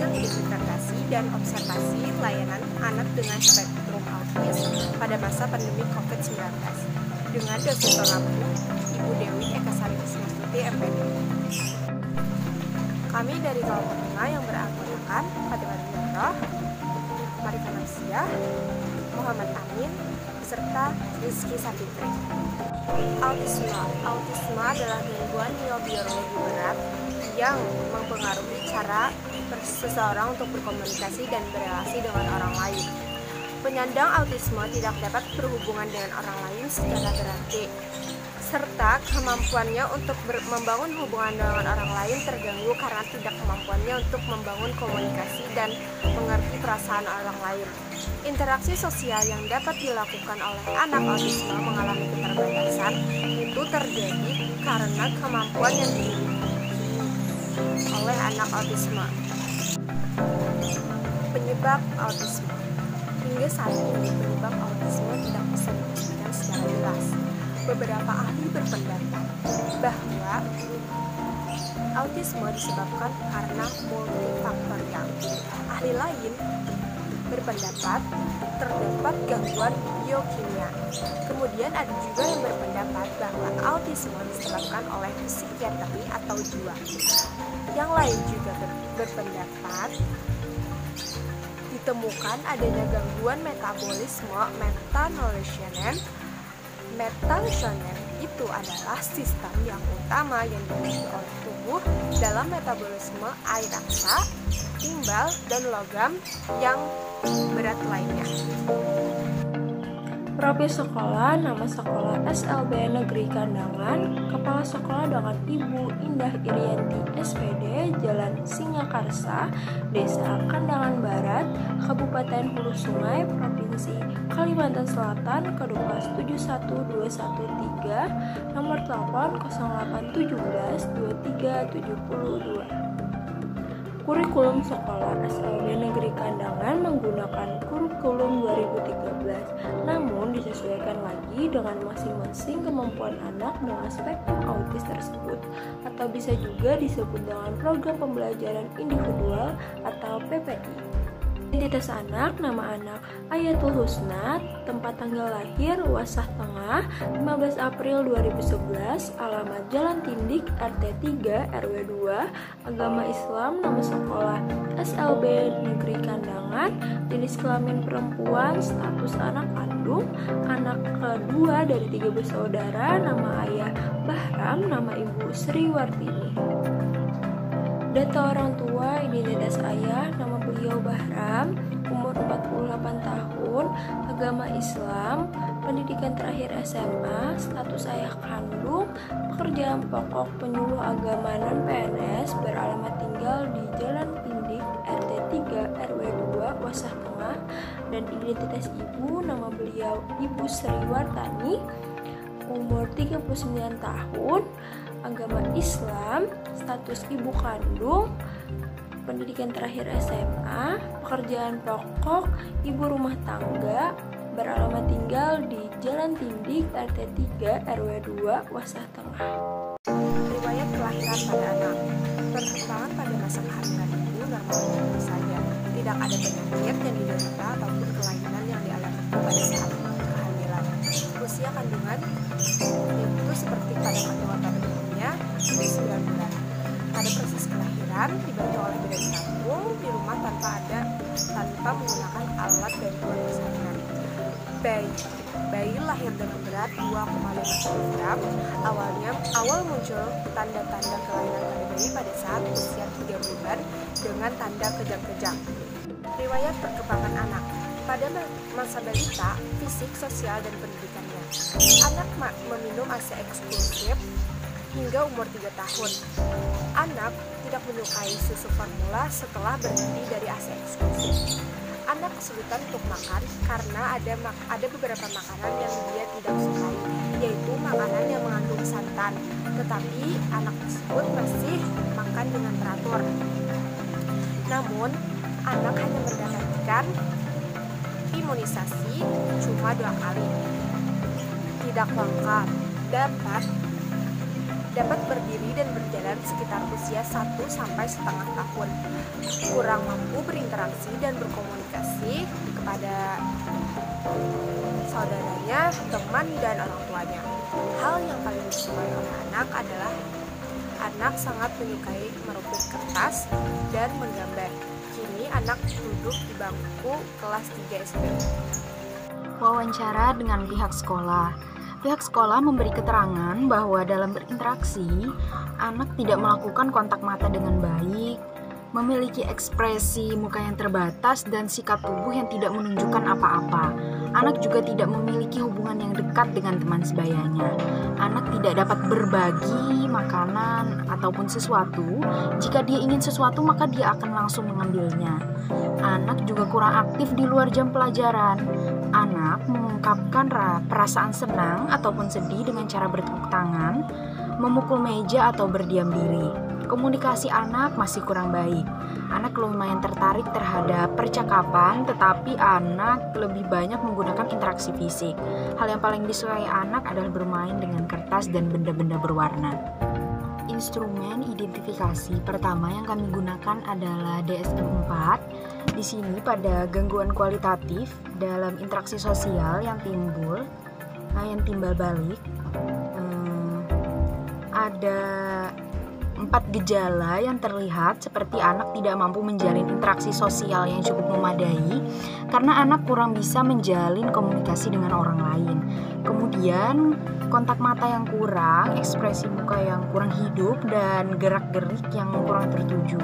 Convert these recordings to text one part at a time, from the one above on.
hasil identifikasi dan observasi layanan anak dengan spektrum autis pada masa pandemi COVID-19 dengan dosen pengampu Ibu Dewi Ekasari Wisnustuti MPD. Kami dari kelompok 5 yang beranggotakan Fatimah Nurah, Marika Nasya, Muhammad Amin, beserta Rizky Sapitri. Autisme adalah gangguan neurobiologi berat yang mempengaruhi cara seseorang untuk berkomunikasi dan berelasi dengan orang lain. Penyandang autisme tidak dapat berhubungan dengan orang lain secara berarti, serta kemampuannya untuk membangun hubungan dengan orang lain terganggu karena tidak kemampuannya untuk membangun komunikasi dan mengerti perasaan orang lain. Interaksi sosial yang dapat dilakukan oleh anak autisme mengalami keterbatasan itu terjadi karena kemampuan yang dimiliki oleh anak autisme. Penyebab autisme. Hingga saat ini penyebab autisme tidak bisa dipastikan secara jelas. Beberapa ahli berpendapat bahwa autisme disebabkan karena multifaktorial. Ahli lain berpendapat terdapat gangguan biokimia. Kemudian ada juga yang berpendapat bahwa autisme disebabkan oleh psikiatri atau jiwa. Yang lain juga berpendapat ditemukan adanya gangguan metabolisme metanoresionen. Metanoresionen itu adalah sistem yang utama yang dimiliki oleh tubuh dalam metabolisme air raksa, timbal, dan logam yang berat lainnya. Profil sekolah, nama sekolah SLB Negeri Kandangan, Kepala Sekolah dengan Ibu Indah Irianti SPD, Jalan Singakarsa, Desa Kandangan Barat, Kabupaten Hulu Sungai, Provinsi Kalimantan Selatan, Kedupas 71213, nomor telepon 0817 2372. Kurikulum sekolah SLB Negeri Kandangan menggunakan kurikulum 2013, namun disesuaikan lagi dengan masing-masing kemampuan anak dengan spektrum autis tersebut, atau bisa juga disebut dengan program pembelajaran individual atau PPI. Identitas anak, nama anak Ayatul Husna, tempat tanggal lahir Wasah Tengah 15 April 2011, alamat Jalan Tindik RT 3 RW 2, agama Islam, nama sekolah SLB Negeri Kandangan, jenis kelamin perempuan, status anak kandung, anak kedua dari 3 bersaudara, nama ayah Bahram, nama ibu Sri Wartini. Data orang tua, identitas ayah, nama beliau Bahram, umur 48 tahun, agama Islam, pendidikan terakhir SMA, status ayah kandung, pekerjaan pokok penyuluh agama non-PNS, beralamat tinggal di Jalan Tindik RT 3 RW 2 Wasah Tengah, dan identitas ibu, nama beliau Ibu Sri Wartani, umur 39 tahun, agama Islam, status ibu kandung, pendidikan terakhir SMA, pekerjaan pokok, ibu rumah tangga, beralamat tinggal di Jalan Tindik RT 3 RW 2 Wasah Tengah. Riwayat kelahiran pada anak. Perkembangan pada masa kehamilan ibu normal saja. Tidak ada penyakit yang diderita ataupun kelainan yang dialami pada saat kehamilan. Usia kandungan itu seperti pada kandungan pada umumnya 9 bulan. Pada proses kelahiran dibantu oleh bidan tabung di rumah tanpa menggunakan alat bantuan persalinan. Bayi lahir dengan berat 2,5 kg. Awal muncul tanda-tanda kelainan pada bayi pada saat usia 3 bulan dengan tanda kejang-kejang. Riwayat perkembangan anak. Pada masa balita, fisik, sosial, dan pendidikannya. Anak meminum ASI eksklusif hingga umur 3 tahun. Anak tidak menyukai susu formula setelah berhenti dari ASI eksklusif. Anak kesulitan untuk makan karena ada beberapa makanan yang dia tidak sukai, yaitu makanan yang mengandung santan. Tetapi anak tersebut masih makan dengan teratur. Namun, anak hanya mendapatkan imunisasi cuma 2 kali. Tidak lengkap. Dapat berdiri dan berjalan sekitar usia 1 sampai setengah tahun. kurang mampu berinteraksi dan berkomunikasi kepada saudaranya, teman, dan orang tuanya. Hal yang paling disukai oleh anak adalah anak sangat menyukai merobek kertas dan menggambar. Kini anak duduk di bangku kelas 3 SD. Wawancara dengan pihak sekolah. Pihak sekolah memberi keterangan bahwa dalam berinteraksi, anak tidak melakukan kontak mata dengan baik, memiliki ekspresi muka yang terbatas dan sikap tubuh yang tidak menunjukkan apa-apa. Anak juga tidak memiliki hubungan yang dekat dengan teman sebayanya. Anak tidak dapat berbagi makanan ataupun sesuatu. Jika dia ingin sesuatu, maka dia akan langsung mengambilnya. Anak juga kurang aktif di luar jam pelajaran. Anak mengungkapkan perasaan senang ataupun sedih dengan cara bertepuk tangan, memukul meja atau berdiam diri. Komunikasi anak masih kurang baik. Anak lumayan tertarik terhadap percakapan, tetapi anak lebih banyak menggunakan interaksi fisik. Hal yang paling disukai anak adalah bermain dengan kertas dan benda-benda berwarna. Instrumen identifikasi pertama yang kami gunakan adalah DSM-4. Di sini pada gangguan kualitatif dalam interaksi sosial yang timbal balik, ada 4 gejala yang terlihat seperti anak tidak mampu menjalin interaksi sosial yang cukup memadai karena anak kurang bisa menjalin komunikasi dengan orang lain. Kemudian kontak mata yang kurang, ekspresi muka yang kurang hidup, dan gerak-gerik yang kurang tertuju.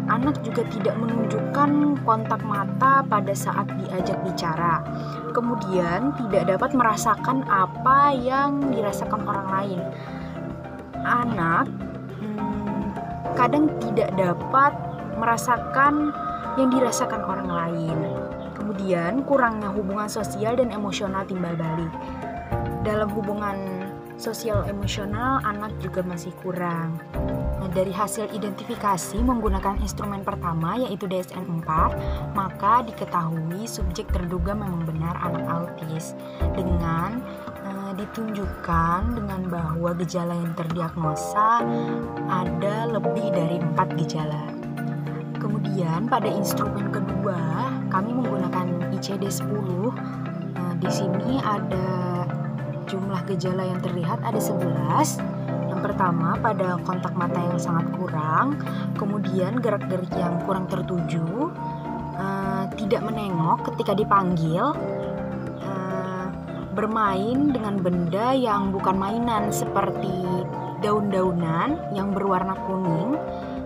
Anak juga tidak menunjukkan kontak mata pada saat diajak bicara. Kemudian tidak dapat merasakan apa yang dirasakan orang lain. Anak kadang tidak dapat merasakan yang dirasakan orang lain. Kemudian kurangnya hubungan sosial dan emosional timbal balik. Dalam hubungan sosial emosional anak juga masih kurang. Nah, dari hasil identifikasi menggunakan instrumen pertama yaitu DSM-4, maka diketahui subjek terduga memang benar anak autis dengan ditunjukkan dengan bahwa gejala yang terdiagnosa ada lebih dari 4 gejala. Kemudian pada instrumen kedua kami menggunakan ICD-10. Di sini ada jumlah gejala yang terlihat ada 11. Yang pertama pada kontak mata yang sangat kurang, kemudian gerak-gerik yang kurang tertuju, tidak menengok ketika dipanggil, bermain dengan benda yang bukan mainan seperti daun-daunan yang berwarna kuning,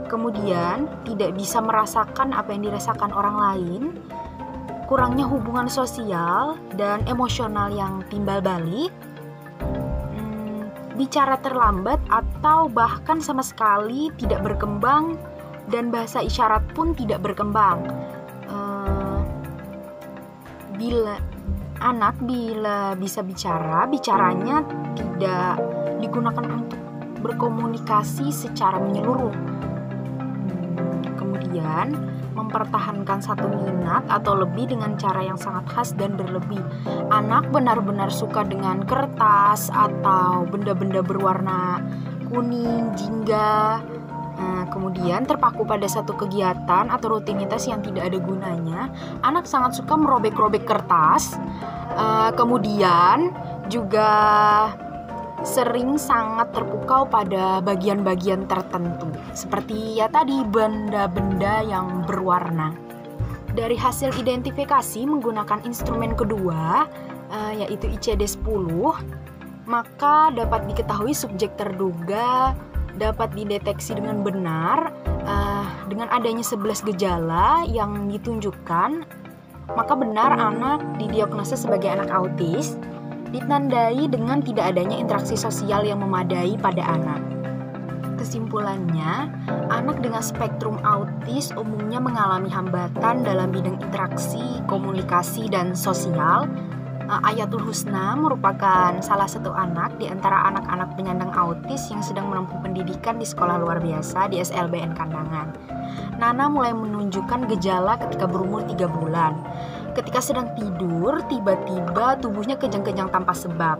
kemudian tidak bisa merasakan apa yang dirasakan orang lain, kurangnya hubungan sosial dan emosional yang timbal balik, bicara terlambat atau bahkan sama sekali tidak berkembang, dan bahasa isyarat pun tidak berkembang. Bila bisa bicara, bicaranya tidak digunakan untuk berkomunikasi secara menyeluruh. Kemudian mempertahankan satu minat atau lebih dengan cara yang sangat khas dan berlebih. Anak benar-benar suka dengan kertas atau benda-benda berwarna kuning, jingga. Kemudian terpaku pada satu kegiatan atau rutinitas yang tidak ada gunanya. Anak sangat suka merobek-robek kertas. Kemudian juga sering sangat terpukau pada bagian-bagian tertentu, seperti ya tadi benda-benda yang berwarna. Dari hasil identifikasi menggunakan instrumen kedua, yaitu ICD-10, maka dapat diketahui subjek terduga dapat dideteksi dengan benar dengan adanya 11 gejala yang ditunjukkan, maka benar anak didiagnosa sebagai anak autis, ditandai dengan tidak adanya interaksi sosial yang memadai pada anak. Kesimpulannya, anak dengan spektrum autis umumnya mengalami hambatan dalam bidang interaksi, komunikasi, dan sosial. Ayatul Husna merupakan salah satu anak di antara anak-anak penyandang autis yang sedang menempuh pendidikan di sekolah luar biasa di SLBN Kandangan. Nana mulai menunjukkan gejala ketika berumur 3 bulan. Ketika sedang tidur, tiba-tiba tubuhnya kejang-kejang tanpa sebab.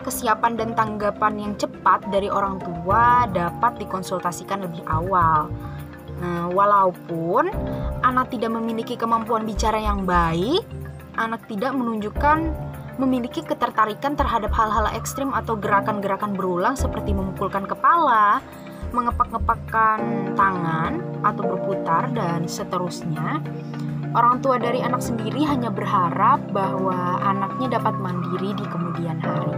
Kesiapan dan tanggapan yang cepat dari orang tua dapat dikonsultasikan lebih awal. Walaupun anak tidak memiliki kemampuan bicara yang baik, anak tidak menunjukkan memiliki ketertarikan terhadap hal-hal ekstrim atau gerakan-gerakan berulang seperti memukulkan kepala, mengepak-ngepakkan tangan atau berputar, dan seterusnya. Orang tua dari anak sendiri hanya berharap bahwa anaknya dapat mandiri di kemudian hari.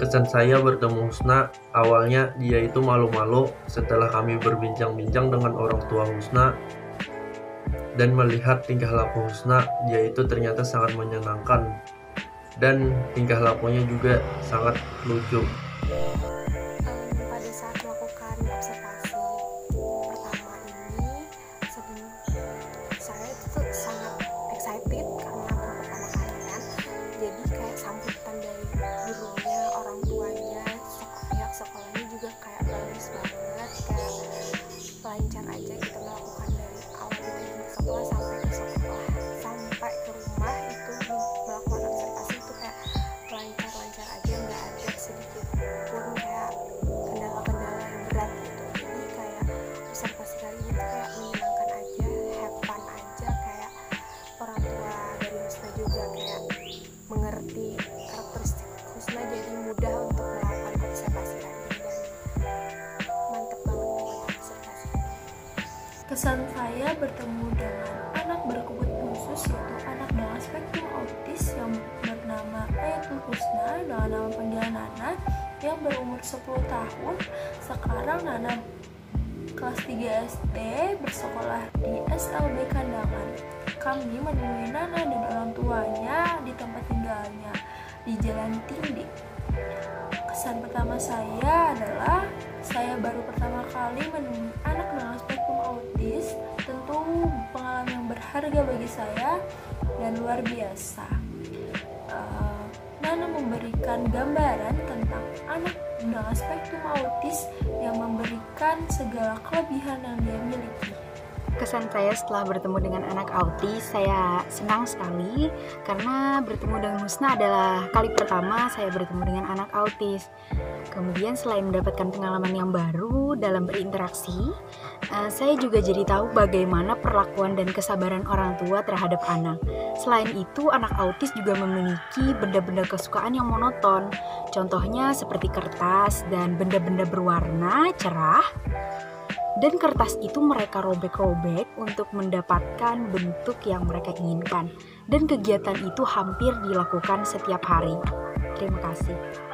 Kesan saya bertemu Husna, awalnya dia itu malu-malu. Setelah kami berbincang-bincang dengan orang tua Husna dan melihat tingkah laku Husna, dia itu ternyata sangat menyenangkan dan tingkah lakunya juga sangat lucu. Pada saat melakukan observasi pertama ini, saya tuh sangat excited karena baru pertama kali kan. Jadi kayak sambutan dari gurunya, orang tuanya, pihak sekolahnya juga kayak bagus banget, kayak lancar aja kita melakukan dari awal kita jemput sekolah sampai ke sekolah, sampai ke rumah itu melakukan observasi itu kayak lancar-lancar aja, nggak ada sedikit pun kayak kendala-kendala yang berat gitu. Jadi kayak observasi kali ini tuh kayak menyenangkan aja, have fun aja, kayak orang tua dari Husna juga kayak mengerti karakteristik Husna, jadi mudah untuk melakukan observasi kali ini dan mantep banget melakukan observasi. Kesan saya bertemu dengan anak berkebutuhan khusus, yaitu anak dengan spektrum autis yang bernama Ayatul Husna dengan nama panggilan Nana, yang berumur 10 tahun. Sekarang Nana kelas 3 SD bersekolah di SLB Kandangan. Kami menemui Nana dan orang tuanya di tempat tinggalnya di Jalan Tinggi. Kesan pertama saya adalah saya baru pertama kali menemui anak dengan spektrum autis. Tentu pengalaman yang berharga bagi saya dan luar biasa. Nana memberikan gambaran tentang anak dengan spektrum autis yang memberikan segala kelebihan yang dia miliki. Kesan saya setelah bertemu dengan anak autis, saya senang sekali karena bertemu dengan Husna adalah kali pertama saya bertemu dengan anak autis. Kemudian selain mendapatkan pengalaman yang baru dalam berinteraksi, saya juga jadi tahu bagaimana perlakuan dan kesabaran orang tua terhadap anak. Selain itu, anak autis juga memiliki benda-benda kesukaan yang monoton. Contohnya seperti kertas dan benda-benda berwarna cerah. Dan kertas itu mereka robek-robek untuk mendapatkan bentuk yang mereka inginkan. Dan kegiatan itu hampir dilakukan setiap hari. Terima kasih.